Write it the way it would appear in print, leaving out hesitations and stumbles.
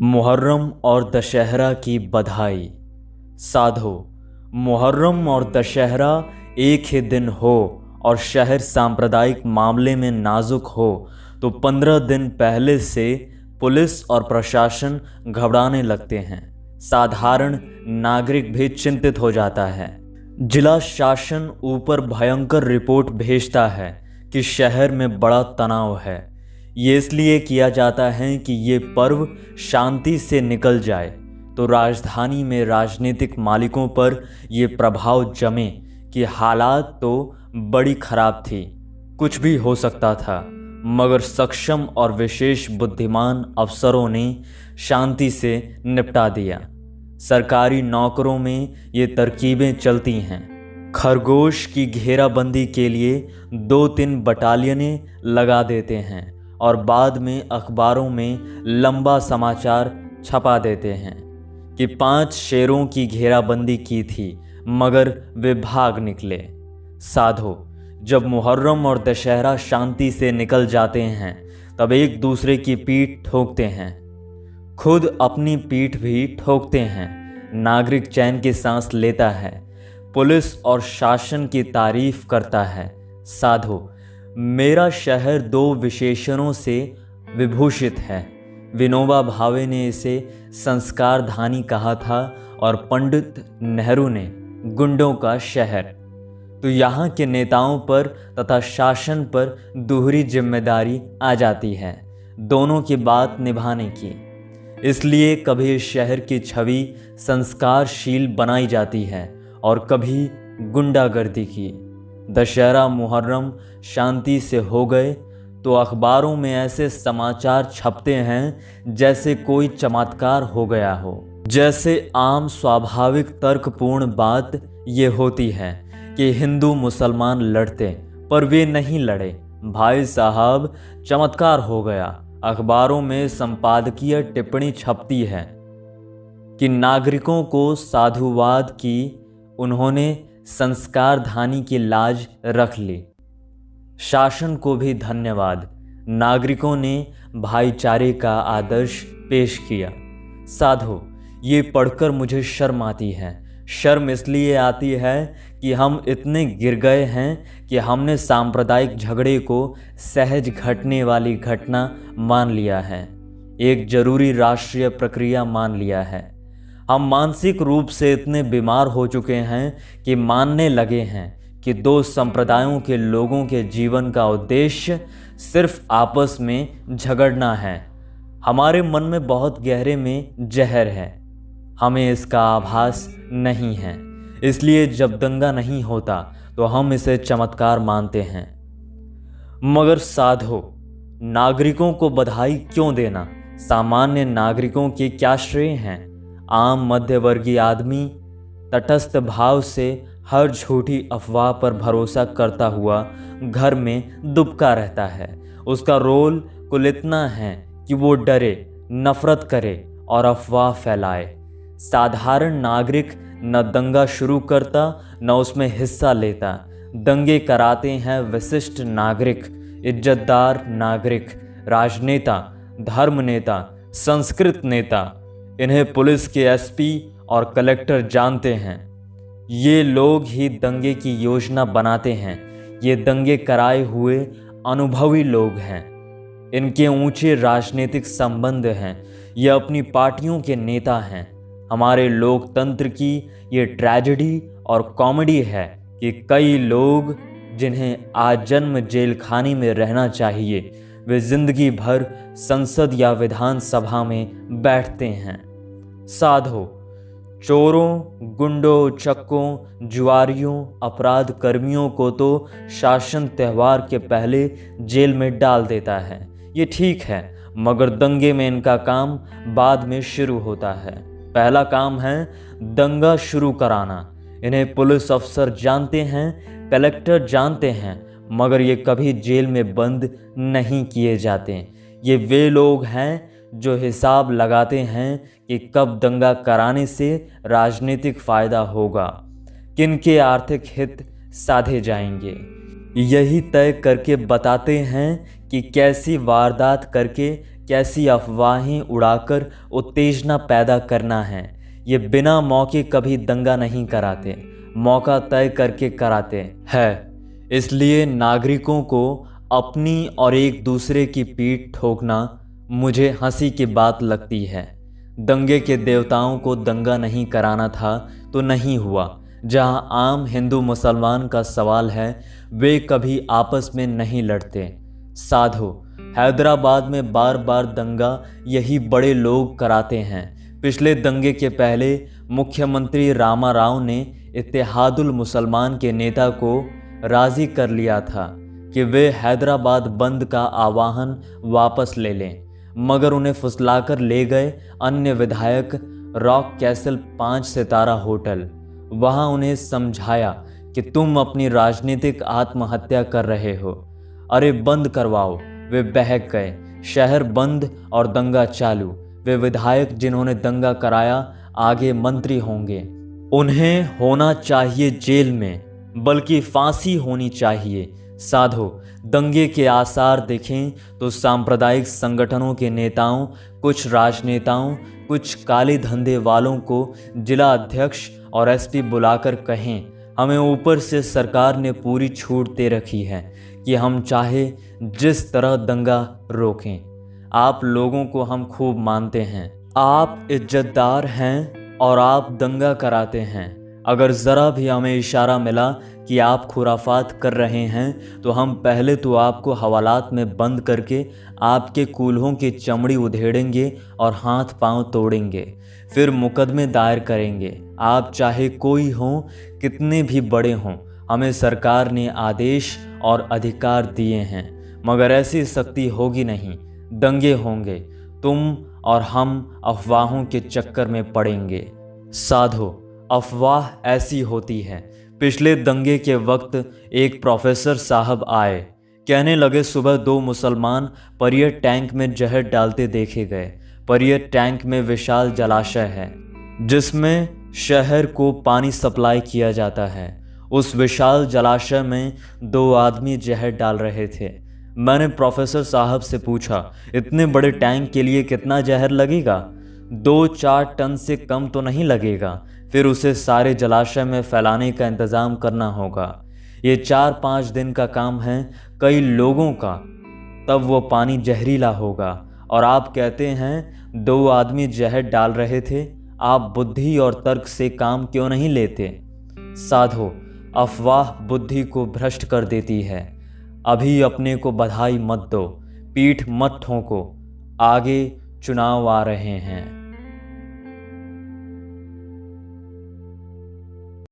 मुहर्रम और दशहरा की बधाई। साधो, मुहर्रम और दशहरा एक ही दिन हो और शहर सांप्रदायिक मामले में नाजुक हो तो 15 दिन पहले से पुलिस और प्रशासन घबराने लगते हैं। साधारण नागरिक भी चिंतित हो जाता है। जिला शासन ऊपर भयंकर रिपोर्ट भेजता है कि शहर में बड़ा तनाव है। ये इसलिए किया जाता है कि ये पर्व शांति से निकल जाए तो राजधानी में राजनीतिक मालिकों पर ये प्रभाव जमे कि हालात तो बड़ी खराब थी, कुछ भी हो सकता था, मगर सक्षम और विशेष बुद्धिमान अफसरों ने शांति से निपटा दिया। सरकारी नौकरों में ये तरकीबें चलती हैं। खरगोश की घेराबंदी के लिए 2-3 बटालियनें लगा देते हैं और बाद में अखबारों में लंबा समाचार छपा देते हैं कि 5 शेरों की घेराबंदी की थी मगर वे भाग निकले। साधो, जब मुहर्रम और दशहरा शांति से निकल जाते हैं तब एक दूसरे की पीठ ठोकते हैं, खुद अपनी पीठ भी ठोकते हैं। नागरिक चैन की सांस लेता है, पुलिस और शासन की तारीफ करता है। साधो, मेरा शहर 2 विशेषणों से विभूषित है। विनोबा भावे ने इसे संस्कार धानी कहा था और पंडित नेहरू ने गुंडों का शहर। तो यहाँ के नेताओं पर तथा शासन पर दोहरी जिम्मेदारी आ जाती है, दोनों की बात निभाने की। इसलिए कभी इस शहर की छवि संस्कारशील बनाई जाती है और कभी गुंडागर्दी की। दशहरा मुहर्रम शांति से हो गए तो अखबारों में ऐसे समाचार छपते हैं जैसे कोई चमत्कार हो गया हो। जैसे आम स्वाभाविक तर्कपूर्ण बात ये होती है कि हिंदू मुसलमान लड़ते पर वे नहीं लड़े, भाई साहब चमत्कार हो गया। अखबारों में संपादकीय टिप्पणी छपती है कि नागरिकों को साधुवाद की उन्होंने संस्कार धानी की लाज रख ली। शासन को भी धन्यवाद, नागरिकों ने भाईचारे का आदर्श पेश किया। साधो, ये पढ़कर मुझे शर्म आती है। शर्म इसलिए आती है कि हम इतने गिर गए हैं कि हमने सांप्रदायिक झगड़े को सहज घटने वाली घटना मान लिया है, एक जरूरी राष्ट्रीय प्रक्रिया मान लिया है। हम मानसिक रूप से इतने बीमार हो चुके हैं कि मानने लगे हैं कि 2 संप्रदायों के लोगों के जीवन का उद्देश्य सिर्फ आपस में झगड़ना है। हमारे मन में बहुत गहरे में जहर है, हमें इसका आभास नहीं है। इसलिए जब दंगा नहीं होता तो हम इसे चमत्कार मानते हैं। मगर साधो, नागरिकों को बधाई क्यों देना? सामान्य नागरिकों के क्या श्रेय हैं? आम मध्यवर्गीय आदमी तटस्थ भाव से हर झूठी अफवाह पर भरोसा करता हुआ घर में दुबका रहता है। उसका रोल कुल इतना है कि वो डरे, नफरत करे और अफवाह फैलाए। साधारण नागरिक न दंगा शुरू करता न उसमें हिस्सा लेता। दंगे कराते हैं विशिष्ट नागरिक, इज्जतदार नागरिक, राजनेता, धर्म नेता, संस्कृत नेता। इन्हें पुलिस के एसपी और कलेक्टर जानते हैं। ये लोग ही दंगे की योजना बनाते हैं। ये दंगे कराए हुए अनुभवी लोग हैं। इनके ऊंचे राजनीतिक संबंध हैं। ये अपनी पार्टियों के नेता हैं। हमारे लोकतंत्र की ये ट्रेजेडी और कॉमेडी है कि कई लोग जिन्हें आजन्म जेल खाने में रहना चाहिए, वे जिंदगी भर संसद या विधानसभा में बैठते हैं। साधो, चोरों, गुंडों, चक्कों, जुआरियों, अपराध कर्मियों को तो शासन त्योहार के पहले जेल में डाल देता है, ये ठीक है, मगर दंगे में इनका काम बाद में शुरू होता है। पहला काम है दंगा शुरू कराना। इन्हें पुलिस अफसर जानते हैं, कलेक्टर जानते हैं, मगर ये कभी जेल में बंद नहीं किए जाते। ये वे लोग हैं जो हिसाब लगाते हैं कि कब दंगा कराने से राजनीतिक फ़ायदा होगा, किनके आर्थिक हित साधे जाएंगे। यही तय करके बताते हैं कि कैसी वारदात करके कैसी अफवाहें उड़ाकर उत्तेजना पैदा करना है। ये बिना मौके कभी दंगा नहीं कराते, मौका तय करके कराते हैं। इसलिए नागरिकों को अपनी और एक दूसरे की पीठ ठोकना मुझे हंसी की बात लगती है। दंगे के देवताओं को दंगा नहीं कराना था तो नहीं हुआ। जहां आम हिंदू मुसलमान का सवाल है, वे कभी आपस में नहीं लड़ते। साधु, हैदराबाद में बार बार दंगा यही बड़े लोग कराते हैं। पिछले दंगे के पहले मुख्यमंत्री रामाराव ने इत्तेहादुल मुसलमान के नेता को राजी कर लिया था कि वे हैदराबाद बंद का आह्वान वापस ले लें, मगर उन्हें फुसलाकर ले गए अन्य विधायक रॉक कैसल 5 सितारा होटल। वहां उन्हें समझाया कि तुम अपनी राजनीतिक आत्महत्या कर रहे हो, अरे बंद करवाओ। वे बहक गए। शहर बंद और दंगा चालू। वे विधायक जिन्होंने दंगा कराया आगे मंत्री होंगे। उन्हें होना चाहिए जेल में, बल्कि फांसी होनी चाहिए। साधो, दंगे के आसार देखें तो सांप्रदायिक संगठनों के नेताओं, कुछ राजनेताओं, कुछ काले धंधे वालों को जिला अध्यक्ष और एसपी बुलाकर कहें, हमें ऊपर से सरकार ने पूरी छूट दे रखी है कि हम चाहे जिस तरह दंगा रोकें। आप लोगों को हम खूब मानते हैं, आप इज्जतदार हैं और आप दंगा कराते हैं। अगर ज़रा भी हमें इशारा मिला कि आप खुराफात कर रहे हैं तो हम पहले तो आपको हवालात में बंद करके आपके कूल्हों की चमड़ी उधेड़ेंगे और हाथ पांव तोड़ेंगे, फिर मुकदमे दायर करेंगे। आप चाहे कोई हों, कितने भी बड़े हों, हमें सरकार ने आदेश और अधिकार दिए हैं, मगर ऐसी सख्ती होगी नहीं। दंगे होंगे, तुम और हम अफवाहों के चक्कर में पड़ेंगे। साधो, अफवाह ऐसी होती है। पिछले दंगे के वक्त एक प्रोफेसर साहब आए, कहने लगे सुबह 2 मुसलमान परियर टैंक में जहर डालते देखे गए। परियर टैंक में विशाल जलाशय है जिसमें शहर को पानी सप्लाई किया जाता है। उस विशाल जलाशय में 2 आदमी जहर डाल रहे थे। मैंने प्रोफेसर साहब से पूछा, इतने बड़े टैंक के लिए कितना जहर लगेगा? 2-4 टन से कम तो नहीं लगेगा। फिर उसे सारे जलाशय में फैलाने का इंतज़ाम करना होगा। ये 4-5 दिन का काम है कई लोगों का, तब वो पानी जहरीला होगा। और आप कहते हैं 2 आदमी जहर डाल रहे थे। आप बुद्धि और तर्क से काम क्यों नहीं लेते? साधो, अफवाह बुद्धि को भ्रष्ट कर देती है। अभी अपने को बधाई मत दो, पीठ मत ठोको, आगे चुनाव आ रहे हैं।